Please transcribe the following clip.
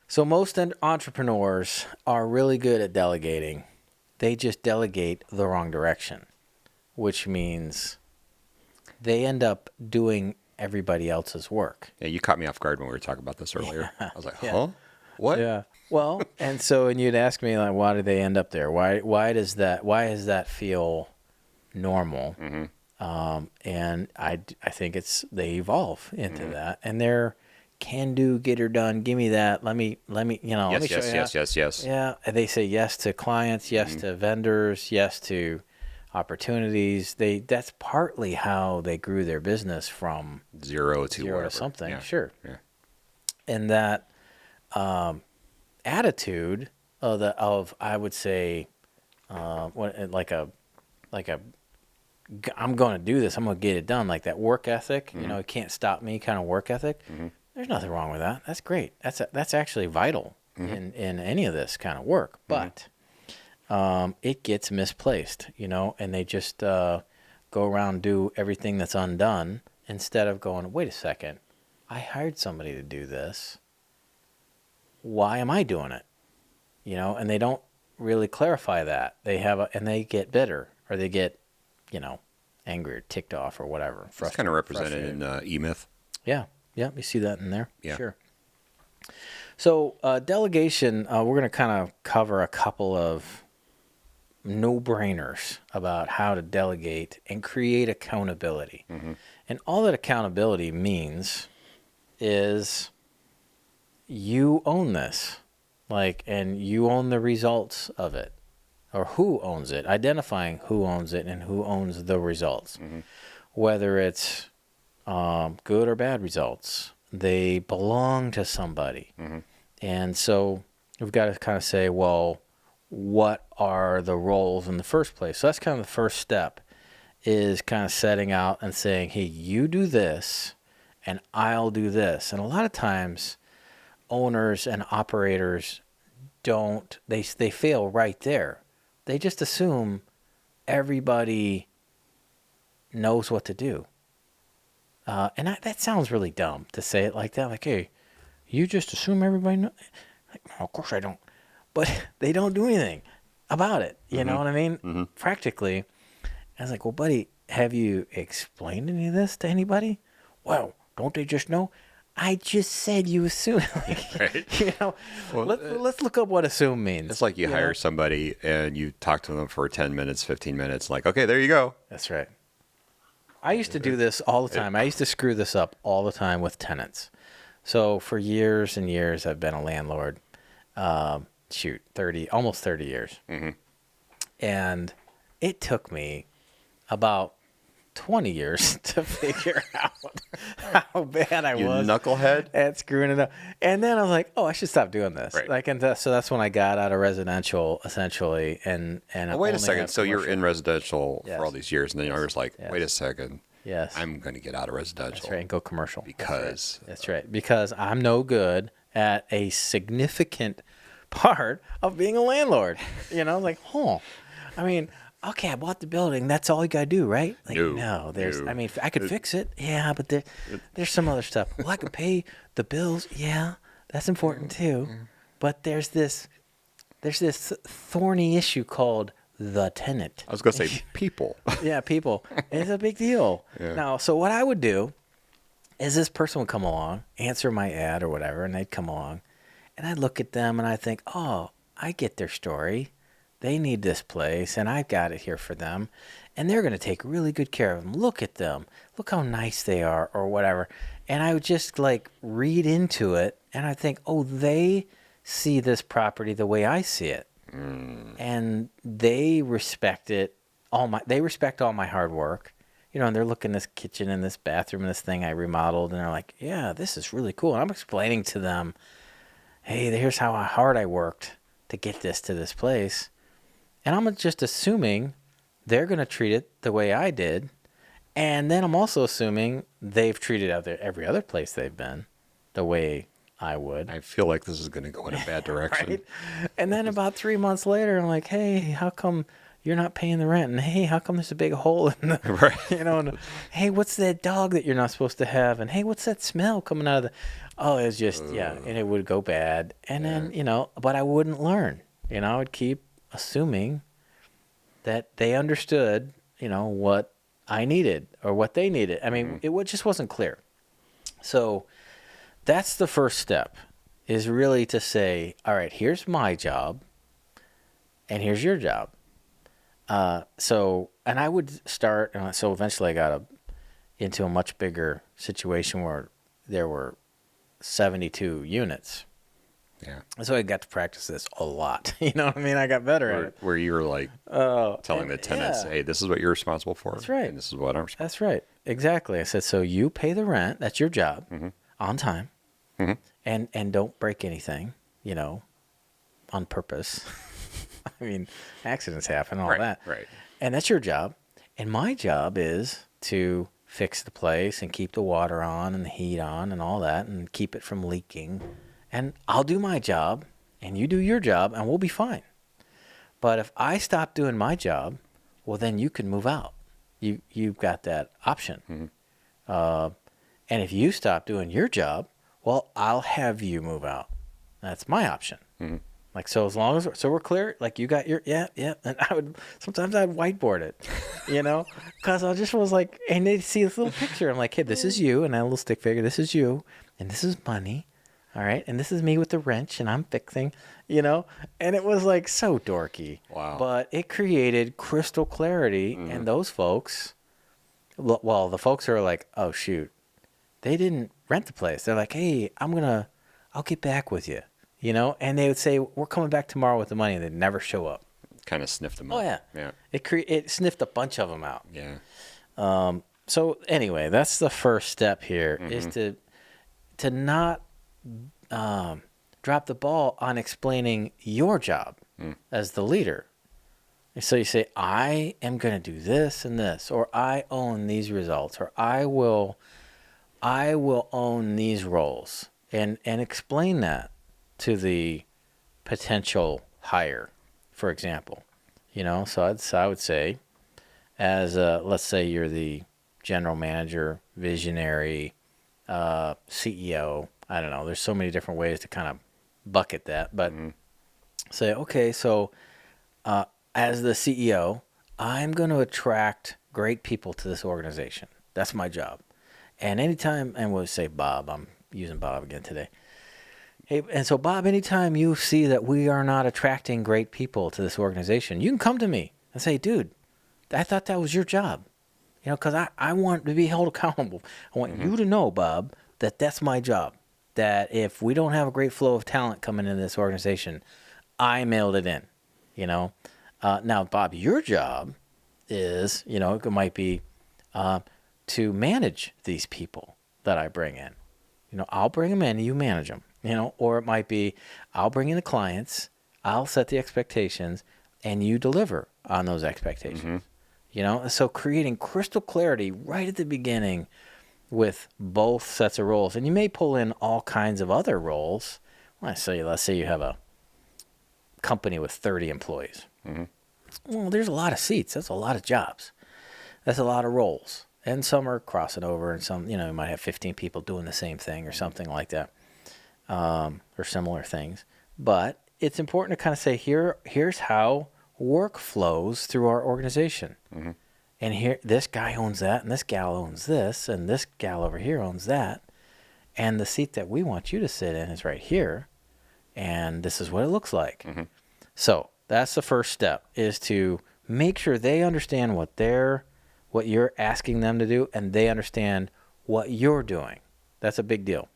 So most entrepreneurs are really good at delegating. They just delegate the wrong direction, which means they end up doing everybody else's work. Yeah, you caught me off guard when we were talking about this earlier. I was like, Yeah. huh? What? Yeah. Well, and you'd ask me like, why do they end up there? Why does that feel normal? And I think they evolve into that, and they're can do, get her done. Give me that. Let me, let me Yes, show you. yes. Yeah. And they say yes to clients, yes to vendors, yes to opportunities. That's partly how they grew their business from Zero to zero whatever. to something. Yeah. Sure. Yeah. And that attitude of I would say, like a I'm going to do this. I'm going to get it done. Like that work ethic, it can't stop me kind of work ethic. There's nothing wrong with that. That's great. That's actually vital in any of this kind of work. But it gets misplaced, and they just go around and do everything that's undone instead of going, wait a second, I hired somebody to do this. Why am I doing it? And they don't really clarify that. And they get bitter or they get, angry or ticked off or whatever. It's kind of represented in E-Myth. Yeah. Yeah. You see that in there. Yeah. Sure. So delegation, we're going to kind of cover a couple of no-brainers about how to delegate and create accountability. And all that accountability means is you own this, and you own the results of it, or who owns it, identifying who owns it and who owns the results, whether it's good or bad results. They belong to somebody. And so we've got to kind of say, well, what are the roles in the first place? So that's kind of the first step, is kind of setting out and saying, hey, you do this and I'll do this. And a lot of times owners and operators they fail right there. They just assume everybody knows what to do. And that sounds really dumb to say it like that. Like, hey, you just assume everybody knows. Like, no, of course I don't. But they don't do anything about it. You know what I mean? Practically. I was like, well, buddy, have you explained any of this to anybody? Well, don't they just know? I just said you assume. Right. Well, let's look up what assume means. It's like you hire somebody and you talk to them for 10 minutes, 15 minutes. Like, okay, there you go. That's right. I used to do this all the time. I used to screw this up all the time with tenants. So for years and years, I've been a landlord. Almost 30 years. And it took me about 20 years to figure out how bad I was. Knucklehead. At screwing it up. And then I was like, oh, I should stop doing this. Right. So that's when I got out of residential, essentially. And wait a second. So you're in residential Yes. for all these years, and then I was like, Yes. wait a second. Yes. I'm going to get out of residential. That's right, and go commercial. Because. That's right. Because I'm no good at a significant part of being a landlord. Like, I mean, okay, I bought the building. That's all you got to do, right? Like, no. I mean, I could fix it. Yeah, but there's some other stuff. Well, I could pay the bills. Yeah, that's important too. But there's this thorny issue called the tenant. I was going to say people. Yeah, people. It's a big deal. Yeah. Now, so what I would do is this person would come along, answer my ad or whatever, and they'd come along, and I'd look at them and I'd think, oh, I get their story. They need this place, and I've got it here for them, and they're going to take really good care of them. Look at them. Look how nice they are, or whatever. And I would just read into it, and I think, oh, they see this property the way I see it. And they respect it. They respect all my hard work, and they're looking at this kitchen and this bathroom and this thing I remodeled, and they're like, yeah, this is really cool. And I'm explaining to them, hey, here's how hard I worked to get this to this place. And I'm just assuming they're going to treat it the way I did. And then I'm also assuming they've treated every other place they've been the way I would. I feel like this is going to go in a bad direction. Right? And then about 3 months later, I'm like, hey, how come you're not paying the rent, and hey, how come there's a big hole in the, Right. and, hey, what's that dog that you're not supposed to have, and hey, what's that smell coming out of the, oh, it's just, and it would go bad, and then, but I wouldn't learn, I would keep assuming that they understood, what I needed or what they needed. I mean, just wasn't clear. So that's the first step, is really to say, all right, here's my job and here's your job. And I would start, so eventually I got into a much bigger situation where there were 72 units. Yeah. So I got to practice this a lot. You know what I mean? I got better at it. Where you were like telling the tenants, hey, this is what you're responsible for. That's right. And this is what I'm responsible for. That's right. Exactly. I said, so you pay the rent. That's your job on time. And don't break anything, on purpose. I mean, accidents happen, all that. Right. And that's your job. And my job is to fix the place and keep the water on and the heat on and all that and keep it from leaking. And I'll do my job and you do your job and we'll be fine. But if I stop doing my job, well, then you can move out. You've got that option. And if you stop doing your job, well, I'll have you move out. That's my option. Like, so as long as, so we're clear, like you got your, yeah. And sometimes I'd whiteboard it, because I just was like, and they'd see this little picture. I'm like, hey, this is you. And I had a little stick figure. This is you. And this is money. All right. And this is me with the wrench and I'm fixing, and it was like so dorky. Wow. But it created crystal clarity. And those folks, well, the folks who are like, oh, shoot, they didn't rent the place. They're like, hey, I'll get back with you. And they would say, we're coming back tomorrow with the money, and they'd never show up. Kind of sniffed them out. Oh, yeah. Yeah. It sniffed a bunch of them out. Yeah. So anyway, that's the first step here, is to not drop the ball on explaining your job as the leader. So you say, I am going to do this and this, or I own these results, or I will own these roles, and explain that to the potential hire, for example. So I would say, as let's say you're the general manager, visionary, CEO. I don't know. There's so many different ways to kind of bucket that, but say, okay, so as the CEO, I'm going to attract great people to this organization. That's my job. And anytime, and we'll say Bob, I'm using Bob again today. Hey, and so Bob, anytime you see that we are not attracting great people to this organization, you can come to me and say, dude, I thought that was your job. Because I want to be held accountable. I want you to know, Bob, that that's my job. That if we don't have a great flow of talent coming into this organization, I mailed it in. Now, Bob, your job is, it might be to manage these people that I bring in. I'll bring them in and you manage them. Or it might be, I'll bring in the clients, I'll set the expectations, and you deliver on those expectations. So creating crystal clarity right at the beginning with both sets of roles. And you may pull in all kinds of other roles. Let's say you have a company with 30 employees. Well, there's a lot of seats. That's a lot of jobs. That's a lot of roles. And some are crossing over, and some, you might have 15 people doing the same thing or something like that. Or similar things. But it's important to kind of say, here's how work flows through our organization. And here, this guy owns that, and this gal owns this, and this gal over here owns that. And the seat that we want you to sit in is right here. And this is what it looks like. So that's the first step, is to make sure they understand what you're asking them to do, and they understand what you're doing. That's a big deal.